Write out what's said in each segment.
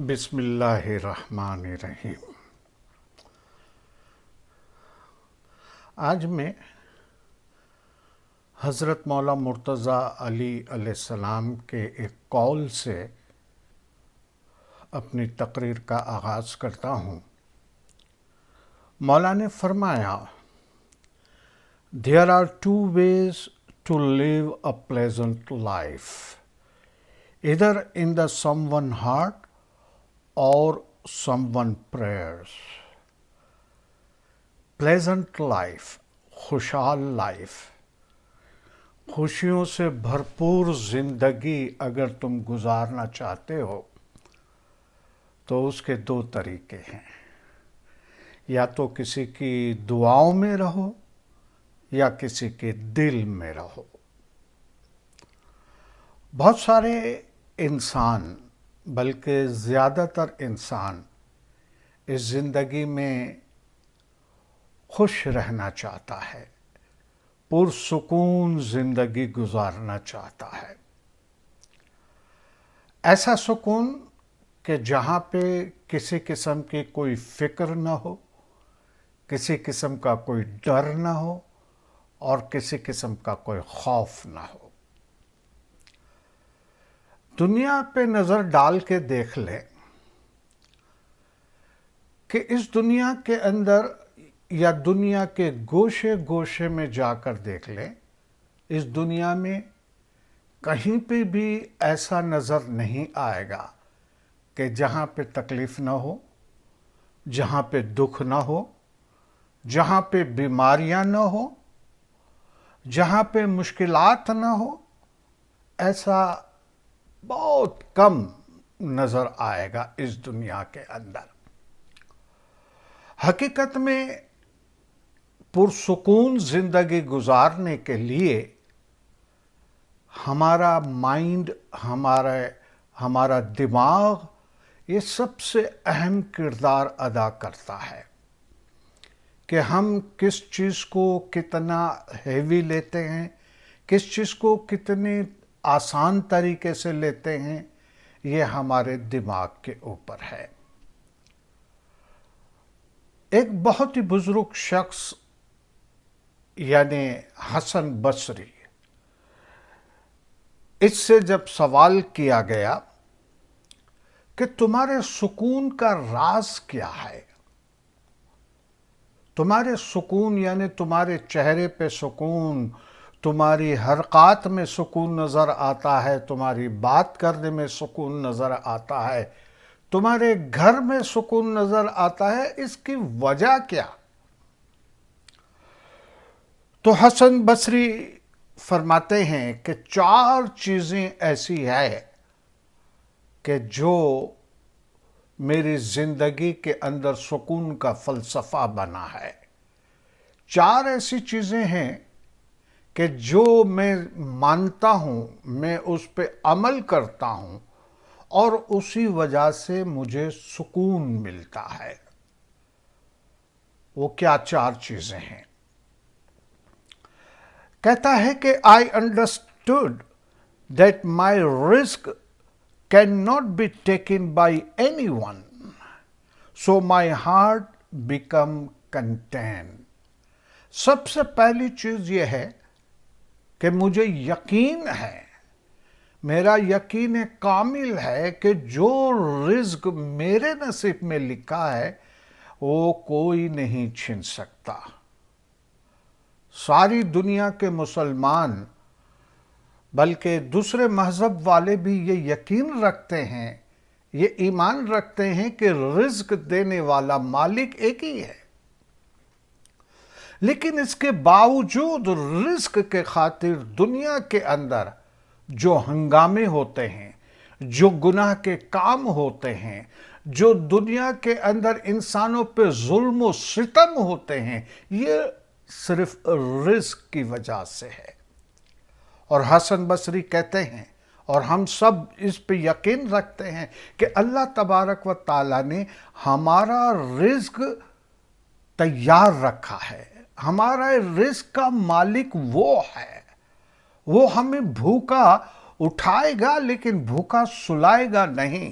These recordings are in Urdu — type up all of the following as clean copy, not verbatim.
بسم اللہ الرحمن الرحیم۔ آج میں حضرت مولا مرتضیٰ علی علیہ السلام کے ایک قول سے اپنی تقریر کا آغاز کرتا ہوں۔ مولا نے فرمایا، "There are two ways to live a pleasant life, either in the someone heart or someone prayers." Pleasant life, خوشحال لائف، خوشیوں سے بھرپور زندگی اگر تم گزارنا چاہتے ہو تو اس کے دو طریقے ہیں۔ یا تو کسی کی دعاؤں میں رہو یا کسی کے دل میں رہو۔ بہت سارے انسان، بلکہ زیادہ تر انسان اس زندگی میں خوش رہنا چاہتا ہے، پرسکون زندگی گزارنا چاہتا ہے۔ ایسا سکون کہ جہاں پہ کسی قسم کی کوئی فکر نہ ہو، کسی قسم کا کوئی ڈر نہ ہو اور کسی قسم کا کوئی خوف نہ ہو۔ دنیا پہ نظر ڈال کے دیکھ لیں کہ اس دنیا کے اندر یا دنیا کے گوشے گوشے میں جا کر دیکھ لیں، اس دنیا میں کہیں پہ بھی ایسا نظر نہیں آئے گا کہ جہاں پہ تکلیف نہ ہو، جہاں پہ دکھ نہ ہو، جہاں پہ بیماریاں نہ ہو، جہاں پہ مشکلات نہ ہو۔ ایسا بہت کم نظر آئے گا اس دنیا کے اندر۔ حقیقت میں پرسکون زندگی گزارنے کے لیے ہمارا مائنڈ، ہمارا دماغ یہ سب سے اہم کردار ادا کرتا ہے کہ ہم کس چیز کو کتنا ہیوی لیتے ہیں، کس چیز کو کتنے آسان طریقے سے لیتے ہیں، یہ ہمارے دماغ کے اوپر ہے۔ ایک بہت ہی بزرگ شخص یعنی حسن بصری، اس سے جب سوال کیا گیا کہ تمہارے سکون کا راز کیا ہے، تمہارے سکون یعنی تمہارے چہرے پہ سکون، تمہاری حرکات میں سکون نظر آتا ہے، تمہاری بات کرنے میں سکون نظر آتا ہے، تمہارے گھر میں سکون نظر آتا ہے، اس کی وجہ کیا؟ تو حسن بصری فرماتے ہیں کہ 4 چیزیں ایسی ہیں کہ جو میری زندگی کے اندر سکون کا فلسفہ بنا ہے۔ 4 ایسی چیزیں ہیں کہ جو میں مانتا ہوں، میں اس پہ عمل کرتا ہوں اور اسی وجہ سے مجھے سکون ملتا ہے۔ وہ کیا 4 چیزیں ہیں؟ کہتا ہے کہ I understood that my risk cannot be taken by anyone, so my heart become content۔ سب سے پہلی چیز یہ ہے کہ مجھے یقین ہے، میرا یقین کامل ہے کہ جو رزق میرے نصیب میں لکھا ہے وہ کوئی نہیں چھین سکتا۔ ساری دنیا کے مسلمان بلکہ دوسرے مذہب والے بھی یہ یقین رکھتے ہیں، یہ ایمان رکھتے ہیں کہ رزق دینے والا مالک ایک ہی ہے، لیکن اس کے باوجود رزق کے خاطر دنیا کے اندر جو ہنگامے ہوتے ہیں، جو گناہ کے کام ہوتے ہیں، جو دنیا کے اندر انسانوں پہ ظلم و ستم ہوتے ہیں، یہ صرف رزق کی وجہ سے ہے۔ اور حسن بصری کہتے ہیں، اور ہم سب اس پہ یقین رکھتے ہیں کہ اللہ تبارک و تعالیٰ نے ہمارا رزق تیار رکھا ہے، ہمارا رزق کا مالک وہ ہے، وہ ہمیں بھوکا اٹھائے گا لیکن بھوکا سلائے گا نہیں،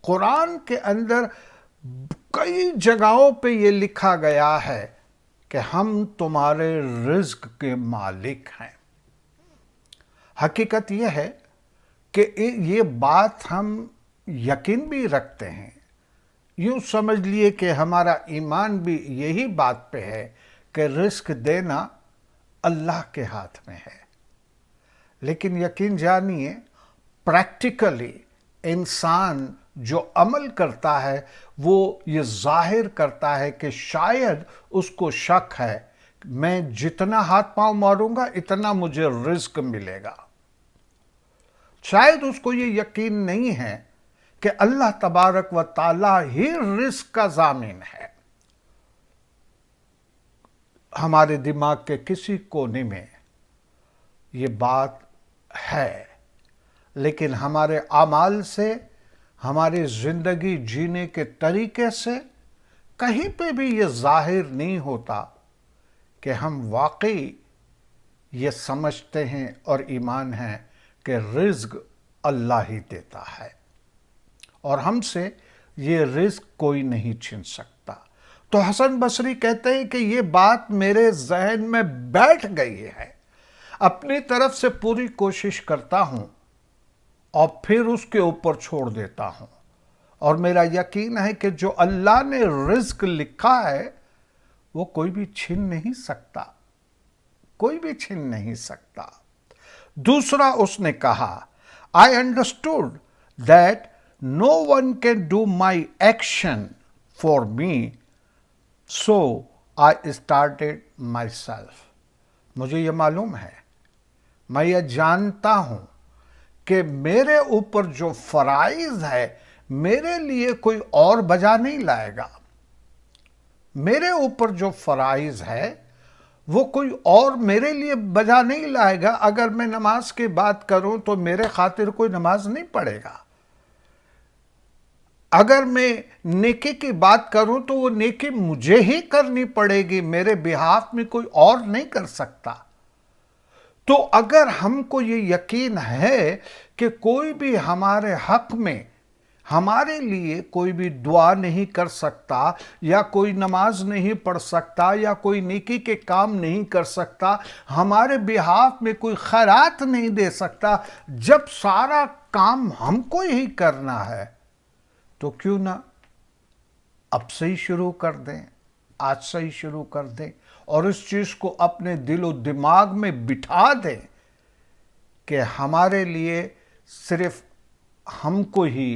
قرآن کے اندر کئی جگہوں پہ یہ لکھا گیا ہے کہ ہم تمہارے رزق کے مالک ہیں۔ حقیقت یہ ہے کہ یہ بات ہم یقین بھی رکھتے ہیں، یوں سمجھ لیے کہ ہمارا ایمان بھی یہی بات پہ ہے کہ رزق دینا اللہ کے ہاتھ میں ہے۔ لیکن یقین جانیے، پریکٹیکلی انسان جو عمل کرتا ہے وہ یہ ظاہر کرتا ہے کہ شاید اس کو شک ہے، میں جتنا ہاتھ پاؤں ماروں گا اتنا مجھے رزق ملے گا۔ شاید اس کو یہ یقین نہیں ہے کہ اللہ تبارک و تعالیٰ ہی رزق کا ضامن ہے۔ ہمارے دماغ کے کسی کونے میں یہ بات ہے، لیکن ہمارے اعمال سے، ہماری زندگی جینے کے طریقے سے کہیں پہ بھی یہ ظاہر نہیں ہوتا کہ ہم واقعی یہ سمجھتے ہیں اور ایمان ہے کہ رزق اللہ ہی دیتا ہے اور ہم سے یہ رزق کوئی نہیں چھین سکتا۔ تو حسن بصری کہتے ہیں کہ یہ بات میرے ذہن میں بیٹھ گئی ہے، اپنی طرف سے پوری کوشش کرتا ہوں اور پھر اس کے اوپر چھوڑ دیتا ہوں، اور میرا یقین ہے کہ جو اللہ نے رزق لکھا ہے وہ کوئی بھی چھین نہیں سکتا، کوئی بھی چھین نہیں سکتا۔ دوسرا اس نے کہا، I understood that no one can do my action for me, so I started myself۔ مجھے یہ معلوم ہے، میں یہ جانتا ہوں کہ میرے اوپر جو فرائض ہے میرے لیے کوئی اور بجا نہیں لائے گا۔ میرے اوپر جو فرائض ہے وہ کوئی اور میرے لیے بجا نہیں لائے گا۔ اگر میں نماز کی بات کروں تو میرے خاطر کوئی نماز نہیں پڑھے گا۔ اگر میں نیکی کی بات کروں تو وہ نیکی مجھے ہی کرنی پڑے گی، میرے بہاف میں کوئی اور نہیں کر سکتا۔ تو اگر ہم کو یہ یقین ہے کہ کوئی بھی ہمارے حق میں، ہمارے لیے کوئی بھی دعا نہیں کر سکتا، یا کوئی نماز نہیں پڑھ سکتا، یا کوئی نیکی کے کام نہیں کر سکتا، ہمارے بہاف میں کوئی خیرات نہیں دے سکتا، جب سارا کام ہم کو ہی کرنا ہے تو کیوں نہ اب سے ہی شروع کر دیں، آج سے ہی شروع کر دیں، اور اس چیز کو اپنے دل و دماغ میں بٹھا دیں کہ ہمارے لیے صرف ہم کو ہی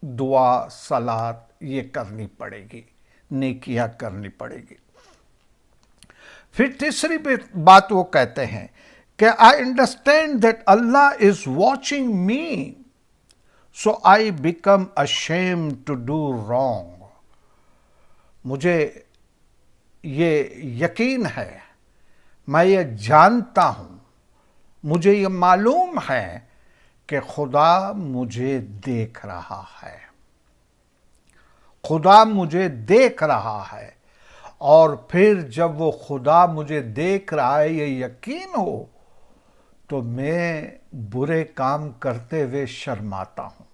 دعا، صلات یہ کرنی پڑے گی، نیکیاں کرنی پڑے گی۔ پھر تیسری بات وہ کہتے ہیں کہ I understand that Allah is watching me, so I become ashamed to do wrong۔ مجھے یہ یقین ہے، میں یہ جانتا ہوں، مجھے یہ معلوم ہے کہ خدا مجھے دیکھ رہا ہے، خدا مجھے دیکھ رہا ہے، اور پھر جب وہ خدا مجھے دیکھ رہا ہے یہ یقین ہو تو میں برے کام کرتے ہوئے شرماتا ہوں،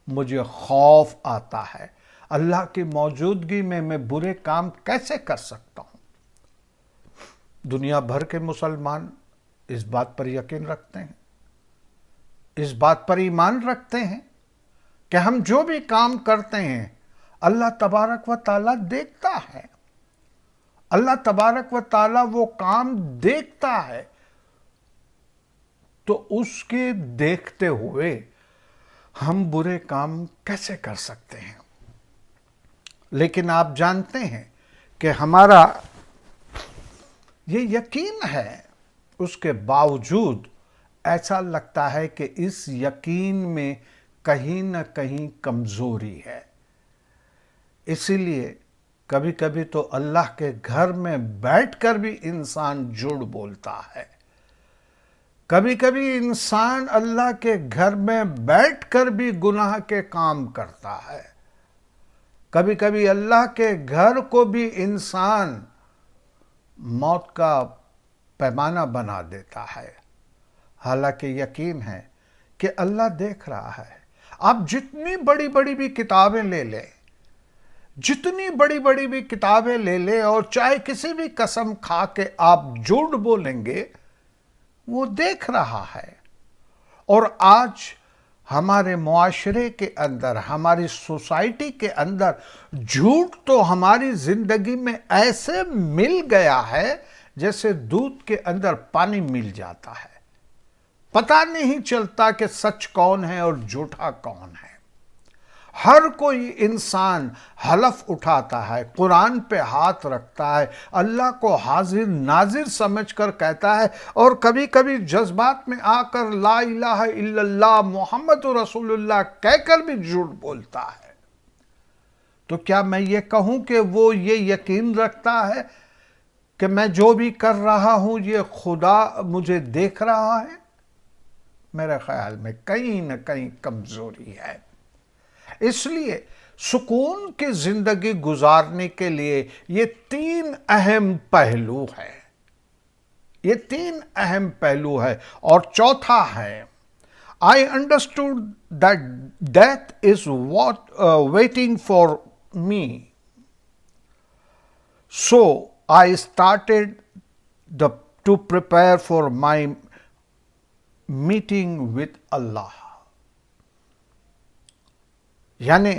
مجھے خوف آتا ہے، اللہ کی موجودگی میں میں برے کام کیسے کر سکتا ہوں۔ دنیا بھر کے مسلمان اس بات پر یقین رکھتے ہیں، اس بات پر ایمان رکھتے ہیں کہ ہم جو بھی کام کرتے ہیں اللہ تبارک و تعالیٰ دیکھتا ہے، اللہ تبارک و تعالیٰ وہ کام دیکھتا ہے، تو اس کے دیکھتے ہوئے ہم برے کام کیسے کر سکتے ہیں۔ لیکن آپ جانتے ہیں کہ ہمارا یہ یقین ہے، اس کے باوجود ایسا لگتا ہے کہ اس یقین میں کہیں نہ کہیں کمزوری ہے۔ اسی لیے کبھی کبھی تو اللہ کے گھر میں بیٹھ کر بھی انسان جھوٹ بولتا ہے، کبھی کبھی انسان اللہ کے گھر میں بیٹھ کر بھی گناہ کے کام کرتا ہے، کبھی کبھی اللہ کے گھر کو بھی انسان موت کا پیمانہ بنا دیتا ہے، حالانکہ یقین ہے کہ اللہ دیکھ رہا ہے، آپ جتنی بڑی بڑی بھی کتابیں لے لیں، جتنی بڑی بڑی بھی کتابیں لے لیں، اور چاہے کسی بھی قسم کھا کے آپ جھوٹ بولیں گے، وہ دیکھ رہا ہے۔ اور آج ہمارے معاشرے کے اندر، ہماری سوسائٹی کے اندر جھوٹ تو ہماری زندگی میں ایسے مل گیا ہے جیسے دودھ کے اندر پانی مل جاتا ہے۔ پتہ نہیں چلتا کہ سچ کون ہے اور جھوٹا کون ہے۔ ہر کوئی انسان حلف اٹھاتا ہے، قرآن پہ ہاتھ رکھتا ہے، اللہ کو حاضر ناظر سمجھ کر کہتا ہے، اور کبھی کبھی جذبات میں آ کر لا الہ الا اللہ محمد رسول اللہ کہہ کر بھی جھوٹ بولتا ہے۔ تو کیا میں یہ کہوں کہ وہ یہ یقین رکھتا ہے کہ میں جو بھی کر رہا ہوں یہ خدا مجھے دیکھ رہا ہے؟ میرے خیال میں کہیں نہ کہیں کمزوری ہے۔ اس لیے سکون کی زندگی گزارنے کے لیے یہ تین اہم پہلو ہے، یہ تین اہم پہلو ہے۔ اور چوتھا ہے، I understood that death is what waiting for me. So I started to prepare for my meeting with Allah. یعنی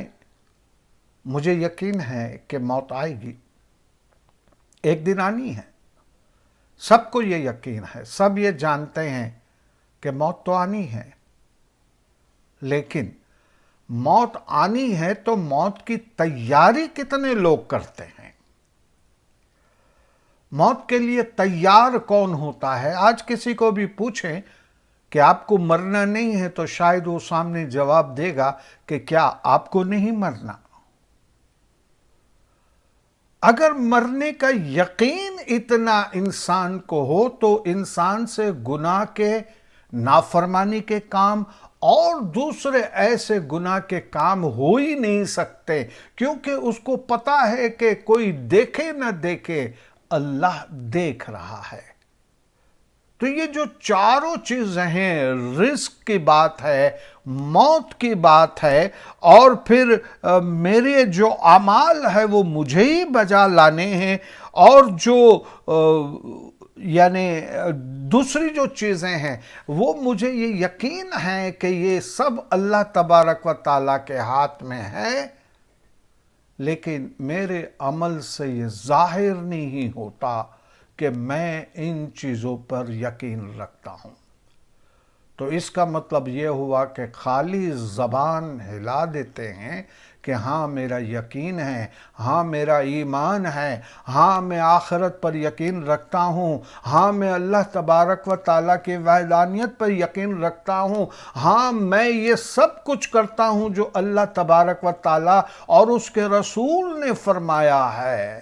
مجھے یقین ہے کہ موت آئے گی، ایک دن آنی ہے۔ سب کو یہ یقین ہے، سب یہ جانتے ہیں کہ موت تو آنی ہے، لیکن موت آنی ہے تو موت کی تیاری کتنے لوگ کرتے ہیں؟ موت کے لیے تیار کون ہوتا ہے؟ آج کسی کو بھی پوچھیں کہ آپ کو مرنا نہیں ہے تو شاید وہ سامنے جواب دے گا کہ کیا آپ کو نہیں مرنا؟ اگر مرنے کا یقین اتنا انسان کو ہو تو انسان سے گناہ کے، نافرمانی کے کام اور دوسرے ایسے گناہ کے کام ہو ہی نہیں سکتے، کیونکہ اس کو پتا ہے کہ کوئی دیکھے نہ دیکھے اللہ دیکھ رہا ہے۔ تو یہ جو چاروں چیزیں ہیں، رزق کی بات ہے، موت کی بات ہے، اور پھر میرے جو اعمال ہے وہ مجھے ہی بجا لانے ہیں، اور جو یعنی دوسری جو چیزیں ہیں وہ مجھے یہ یقین ہے کہ یہ سب اللہ تبارک و تعالیٰ کے ہاتھ میں ہے، لیکن میرے عمل سے یہ ظاہر نہیں ہوتا کہ میں ان چیزوں پر یقین رکھتا ہوں۔ تو اس کا مطلب یہ ہوا کہ خالی زبان ہلا دیتے ہیں کہ ہاں میرا یقین ہے، ہاں میرا ایمان ہے، ہاں میں آخرت پر یقین رکھتا ہوں، ہاں میں اللہ تبارک و تعالیٰ کی وحدانیت پر یقین رکھتا ہوں، ہاں میں یہ سب کچھ کرتا ہوں جو اللہ تبارک و تعالیٰ اور اس کے رسول نے فرمایا ہے،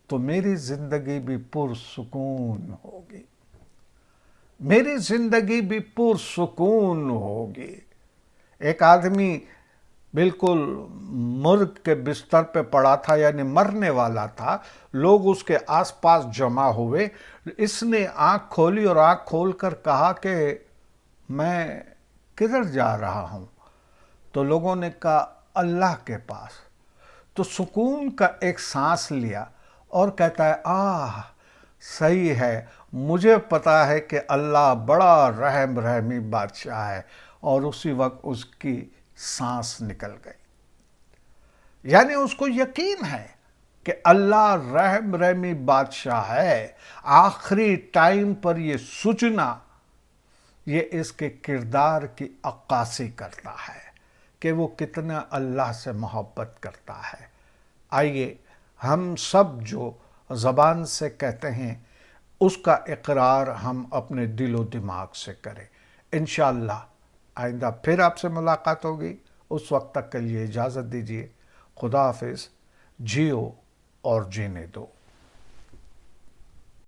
تو میری زندگی بھی پرسکون ہوگی، میری زندگی بھی پرسکون ہوگی۔ ایک آدمی بالکل مرگ کے بستر پہ پڑا تھا، یعنی مرنے والا تھا، لوگ اس کے آس پاس جمع ہوئے، اس نے آنکھ کھولی اور آنکھ کھول کر کہا کہ میں کدھر جا رہا ہوں؟ تو لوگوں نے کہا اللہ کے پاس۔ تو سکون کا ایک سانس لیا اور کہتا ہے صحیح ہے، مجھے پتا ہے کہ اللہ بڑا رحم رحمی بادشاہ ہے، اور اسی وقت اس کی سانس نکل گئی۔ یعنی اس کو یقین ہے کہ اللہ رحم رحمی بادشاہ ہے۔ آخری ٹائم پر یہ سوچنا، یہ اس کے کردار کی عکاسی کرتا ہے کہ وہ کتنا اللہ سے محبت کرتا ہے۔ آئیے ہم سب جو زبان سے کہتے ہیں اس کا اقرار ہم اپنے دل و دماغ سے کریں۔ انشاءاللہ آئندہ پھر آپ سے ملاقات ہوگی، اس وقت تک کے لیے اجازت دیجیے۔ خدا حافظ، جیو اور جینے دو۔